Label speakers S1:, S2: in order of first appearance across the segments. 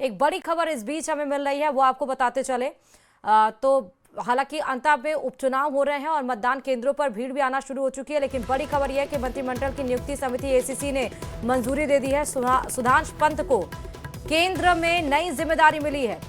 S1: एक बड़ी खबर इस बीच हमें मिल रही है, वो आपको बताते चले। तो हालांकि अंतः में उपचुनाव हो रहे हैं और मतदान केंद्रों पर भीड़ भी आना शुरू हो चुकी है, लेकिन बड़ी खबर यह है कि मंत्रिमंडल की नियुक्ति समिति एसीसी ने मंजूरी दे दी है। सुधांशु पंत को केंद्र में नई जिम्मेदारी मिली है।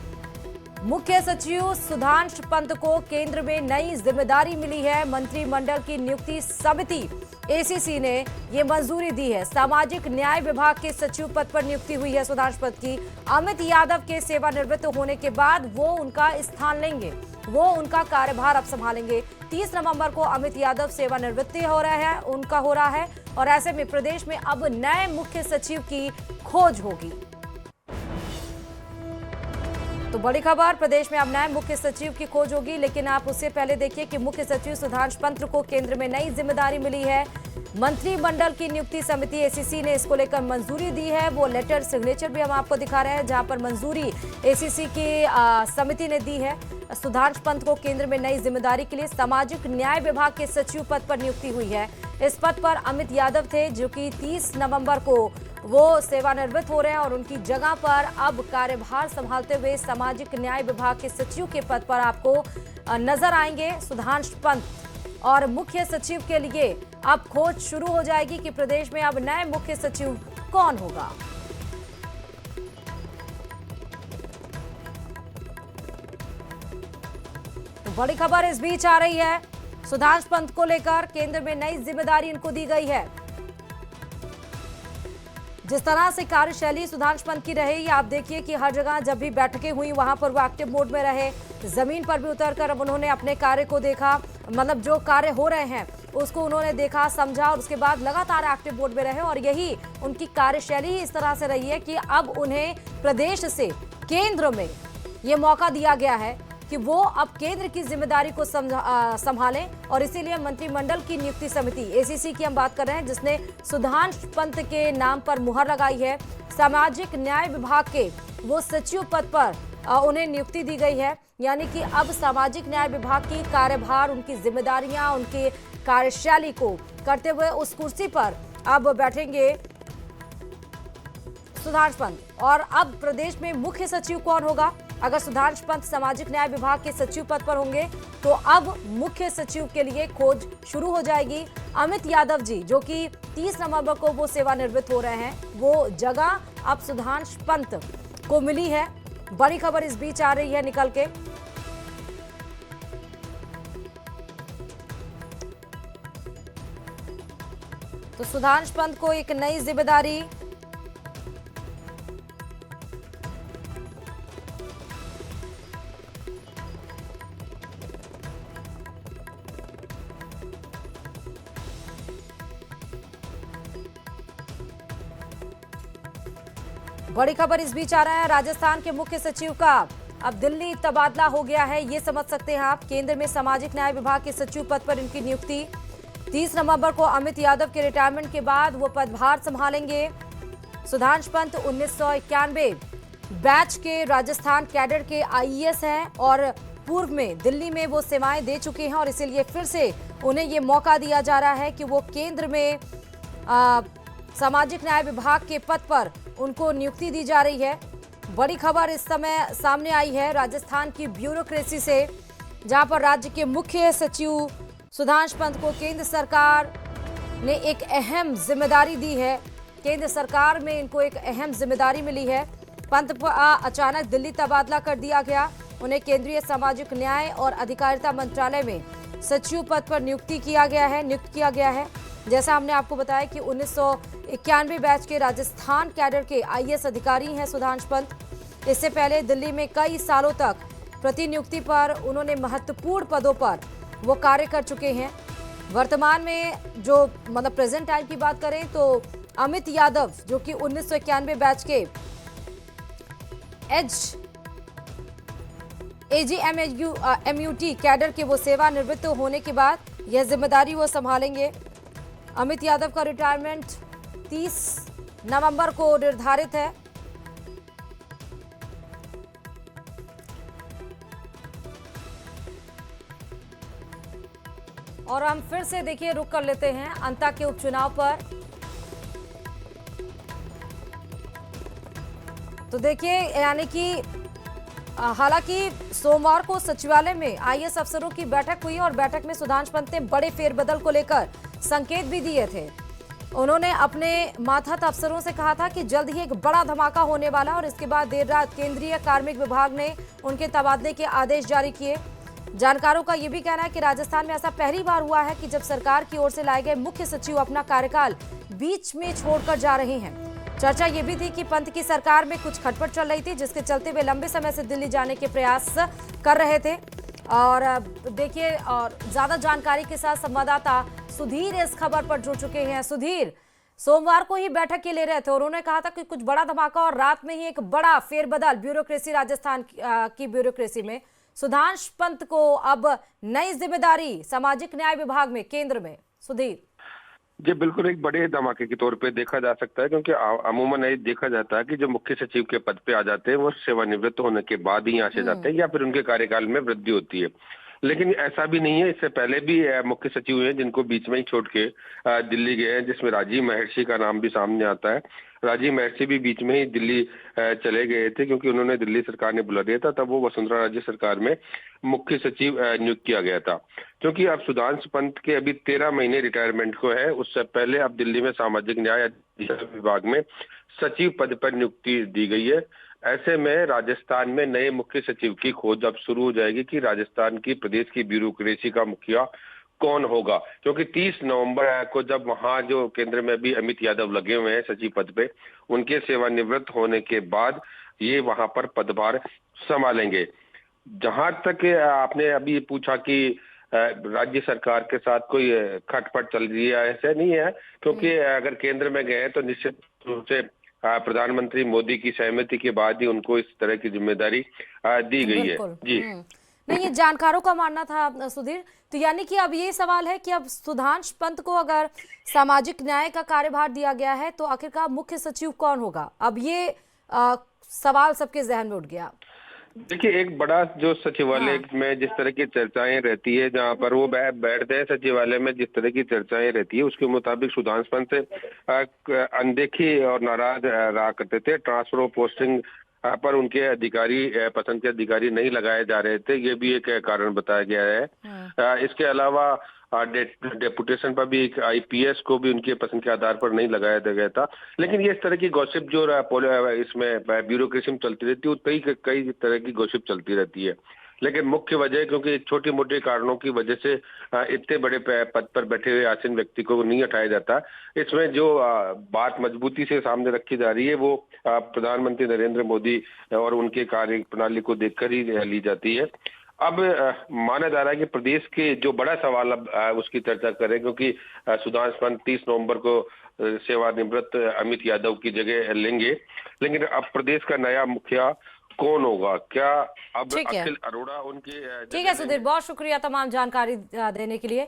S1: मुख्य सचिव सुधांशु पंत को केंद्र में नई जिम्मेदारी मिली है। मंत्रिमंडल की नियुक्ति समिति एसीसी ने ये मंजूरी दी है। सामाजिक न्याय विभाग के सचिव पद पर नियुक्ति हुई है सुधांशु पंत की। अमित यादव के सेवानिवृत्त होने के बाद वो उनका स्थान लेंगे, वो उनका कार्यभार अब संभालेंगे। 30 नवंबर को अमित यादव सेवानिवृत्त हो रहा है और ऐसे में प्रदेश में अब नए मुख्य सचिव की खोज होगी। तो बड़ी खबर, प्रदेश में अब नए मुख्य सचिव की खोज होगी, लेकिन आप उससे पहले देखिए कि मुख्य सचिव सुधांशु पंत को केंद्र में नई जिम्मेदारी मिली है। मंत्रिमंडल की नियुक्ति समिति एसीसी ने इसको लेकर मंजूरी दी है। वो लेटर सिग्नेचर भी हम आपको दिखा रहे हैं, जहां पर मंजूरी एसीसी की समिति ने दी है। सुधांशु पंत को केंद्र में नई जिम्मेदारी के लिए सामाजिक न्याय विभाग के सचिव पद पर नियुक्ति हुई है। इस पद पर अमित यादव थे, जो कि 30 नवंबर को वो सेवानिवृत्त हो रहे हैं और उनकी जगह पर अब कार्यभार संभालते हुए सामाजिक न्याय विभाग के सचिव के पद पर आपको नजर आएंगे सुधांशु पंत। और मुख्य सचिव के लिए अब खोज शुरू हो जाएगी कि प्रदेश में अब नए मुख्य सचिव कौन होगा। तो बड़ी खबर इस बीच आ रही है, सुधांशु पंत को लेकर केंद्र में नई जिम्मेदारी इनको दी गई है। जिस तरह से कार्यशैली सुधांशु पंत की रही, आप देखिए कि हर जगह जब भी बैठकें हुई वहां पर वो एक्टिव मोड में रहे। जमीन पर भी उतरकर अब उन्होंने अपने कार्य को देखा, मतलब जो कार्य हो रहे हैं उसको उन्होंने देखा, समझा और उसके बाद लगातार एक्टिव मोड में रहे। और यही उनकी कार्यशैली ही इस तरह से रही है कि अब उन्हें प्रदेश से केंद्र में ये मौका दिया गया है कि वो अब केंद्र की जिम्मेदारी को संभालें। और इसीलिए मंत्रिमंडल की नियुक्ति समिति एसीसी की हम बात कर रहे हैं, जिसने सुधांशु पंत के नाम पर मुहर लगाई है। सामाजिक न्याय विभाग के वो सचिव पद पर उन्हें नियुक्ति दी गई है। यानी कि अब सामाजिक न्याय विभाग की कार्यभार, उनकी जिम्मेदारियां, उनकी कार्यशैली को करते हुए उस कुर्सी पर अब बैठेंगे सुधांशु पंत। और अब प्रदेश में मुख्य सचिव कौन होगा? अगर सुधांशु पंत सामाजिक न्याय विभाग के सचिव पद पर होंगे तो अब मुख्य सचिव के लिए खोज शुरू हो जाएगी। अमित यादव जी, जो कि 30 नवंबर को वो सेवानिवृत्त हो रहे हैं, वो जगह अब सुधांशु पंत को मिली है। बड़ी खबर इस बीच आ रही है निकल के। तो सुधांशु पंत को एक नई जिम्मेदारी, बड़ी खबर इस बीच आ रहा है, राजस्थान के मुख्य सचिव का अब दिल्ली तबादला हो गया है। ये समझ सकते हैं आप। केंद्र में सामाजिक न्याय विभाग के सचिव पद पर इनकी नियुक्ति 30 नवंबर को अमित यादव के रिटायरमेंट के बाद वो पदभार संभालेंगे। सुधांशु पंत 1991 बैच के राजस्थान कैडर के आईएएस हैं और पूर्व में दिल्ली में वो सेवाएं दे चुके हैं और इसीलिए फिर से उन्हें ये मौका दिया जा रहा है कि वो केंद्र में सामाजिक न्याय विभाग के पद पर उनको नियुक्ति दी जा रही है। बड़ी खबर इस समय सामने आई है राजस्थान की ब्यूरोक्रेसी से, जहां पर राज्य के मुख्य सचिव सुधांशु पंत को केंद्र सरकार ने एक अहम जिम्मेदारी दी है। केंद्र सरकार में इनको एक अहम जिम्मेदारी मिली है। पंत पर अचानक दिल्ली तबादला कर दिया गया। उन्हें केंद्रीय सामाजिक न्याय और अधिकारिता मंत्रालय में सचिव पद पर नियुक्त किया गया है। जैसा हमने आपको बताया कि 1991 बैच के राजस्थान कैडर के आईएएस अधिकारी हैं सुधांशु पंत। इससे पहले दिल्ली में कई सालों तक प्रतिनियुक्ति पर उन्होंने महत्वपूर्ण पदों पर वो कार्य कर चुके हैं। वर्तमान में जो मतलब प्रेजेंट टाइम की बात करें तो अमित यादव, जो कि 1991 बैच के एजीएमयूटी कैडर के वो सेवानिवृत्त होने के बाद यह जिम्मेदारी वो संभालेंगे। अमित यादव का रिटायरमेंट 30 नवंबर को निर्धारित है। और हम फिर से देखिए रुक कर लेते हैं अंता के उपचुनाव पर। तो देखिए, यानी कि हालांकि सोमवार को सचिवालय में आईएएस अफसरों की बैठक हुई और बैठक में सुधांशु पंत ने बड़े फेरबदल को लेकर संकेत भी दिए थे। उन्होंने अपने मातहत अफसरों से कहा था कि जल्द ही एक बड़ा धमाका होने वाला, और इसके बाद देर रात केंद्रीय कार्मिक विभाग ने उनके तबादले के आदेश जारी किए। जानकारों का यह भी कहना है कि राजस्थान में ऐसा पहली बार हुआ है कि जब सरकार की ओर से लाए गए मुख्य सचिव अपना कार्यकाल बीच में छोड़कर जा रहे हैं। चर्चा ये भी थी कि पंत की सरकार में कुछ खटपट चल रही थी, जिसके चलते वे लंबे समय से दिल्ली जाने के प्रयास कर रहे थे। और देखिए, और ज्यादा जानकारी के साथ संवाददाता सुधीर इस खबर पर जुड़ चुके हैं। सुधीर, सोमवार को ही बैठक के ले रहे थे और उन्होंने कहा था कि कुछ बड़ा धमाका और रात में ही एक बड़ा फेरबदल ब्यूरोक्रेसी, राजस्थान की ब्यूरोक्रेसी में। सुधांशु पंत को अब नई जिम्मेदारी सामाजिक न्याय विभाग में, केंद्र में। सुधीर
S2: जी बिल्कुल, एक बड़े धमाके के तौर पे देखा जा सकता है, क्योंकि अमूमन ये देखा जाता है कि जो मुख्य सचिव के पद पे आ जाते हैं वो सेवानिवृत्त होने के बाद ही यहाँ से जाते हैं या फिर उनके कार्यकाल में वृद्धि होती है। लेकिन ऐसा भी नहीं है, इससे पहले भी मुख्य सचिव हुए जिनको बीच में ही छोड़ के दिल्ली गए हैं, जिसमें राजीव महर्षि का नाम भी सामने आता है। राजीव महर्षि भी बीच में ही दिल्ली चले गए थे, क्योंकि उन्होंने दिल्ली सरकार ने बुला दिया था, तब वो वसुंधरा राजे सरकार में मुख्य सचिव नियुक्त किया गया था। क्योंकि अब सुधांशु पंत के अभी 13 महीने रिटायरमेंट को है, उससे पहले अब दिल्ली में सामाजिक न्याय विभाग में सचिव पद पर नियुक्ति दी गई है। ऐसे में राजस्थान में नए मुख्य सचिव की खोज अब शुरू हो जाएगी कि राजस्थान की प्रदेश की ब्यूरोक्रेसी का मुखिया कौन होगा, क्योंकि 30 नवंबर को जब वहां जो केंद्र में भी अमित यादव लगे हुए हैं सचिव पद पे, उनके सेवानिवृत्त होने के बाद ये वहां पर पदभार संभालेंगे। जहां तक आपने अभी पूछा कि राज्य सरकार के साथ कोई खटपट चल रही है, ऐसा नहीं है, क्योंकि अगर केंद्र में गए तो निश्चित रूप से प्रधानमंत्री मोदी की सहमति के बाद ही उनको इस तरह की जिम्मेदारी दी गई है। जी
S1: नहीं, ये जानकारों का मानना था सुधीर। तो यानी कि अब ये सवाल है कि अब सुधांशु पंत को अगर सामाजिक न्याय का कार्यभार दिया गया है तो आखिरकार मुख्य सचिव कौन होगा? अब ये सवाल सबके जहन में उठ गया।
S2: देखिए, एक बड़ा जो सचिवालय में जिस तरह की चर्चाएं रहती है, जहां पर वो बैठते हैं सचिवालय में, जिस तरह की चर्चाएं रहती है उसके मुताबिक सुधांशु पंत अनदेखी और नाराज रहा करते थे। ट्रांसफर ऑफ पोस्टिंग पर उनके अधिकारी, पसंद के अधिकारी नहीं लगाए जा रहे थे, ये भी एक कारण बताया गया है। इसके अलावा डेपुटेशन पर भी एक आईपीएस को भी उनके पसंद के आधार पर नहीं लगाया गया था। लेकिन ये इस तरह की गॉसिप जो इसमें ब्यूरोक्रेसी में चलती रहती है, कई कई तरह की गॉसिप चलती रहती है। लेकिन मुख्य वजह, क्योंकि छोटे मोटे कारणों की वजह से इतने बड़े पद पर बैठे हुए आसीन व्यक्ति को नहीं हटाया जाता। इसमें जो बात मजबूती से सामने रखी जा रही है वो प्रधानमंत्री नरेंद्र मोदी और उनके कार्य प्रणाली को देखकर ही ली जाती है। अब माना जा रहा है कि प्रदेश के जो बड़ा सवाल अब उसकी चर्चा करें, क्योंकि सुधांशु पंत 30 नवंबर को सेवानिवृत्त अमित यादव की जगह लेंगे। लेकिन अब प्रदेश का नया मुखिया कौन होगा? क्या अब अखिल अरोड़ा उनके?
S1: ठीक है सुधीर, बहुत शुक्रिया तमाम जानकारी देने के लिए।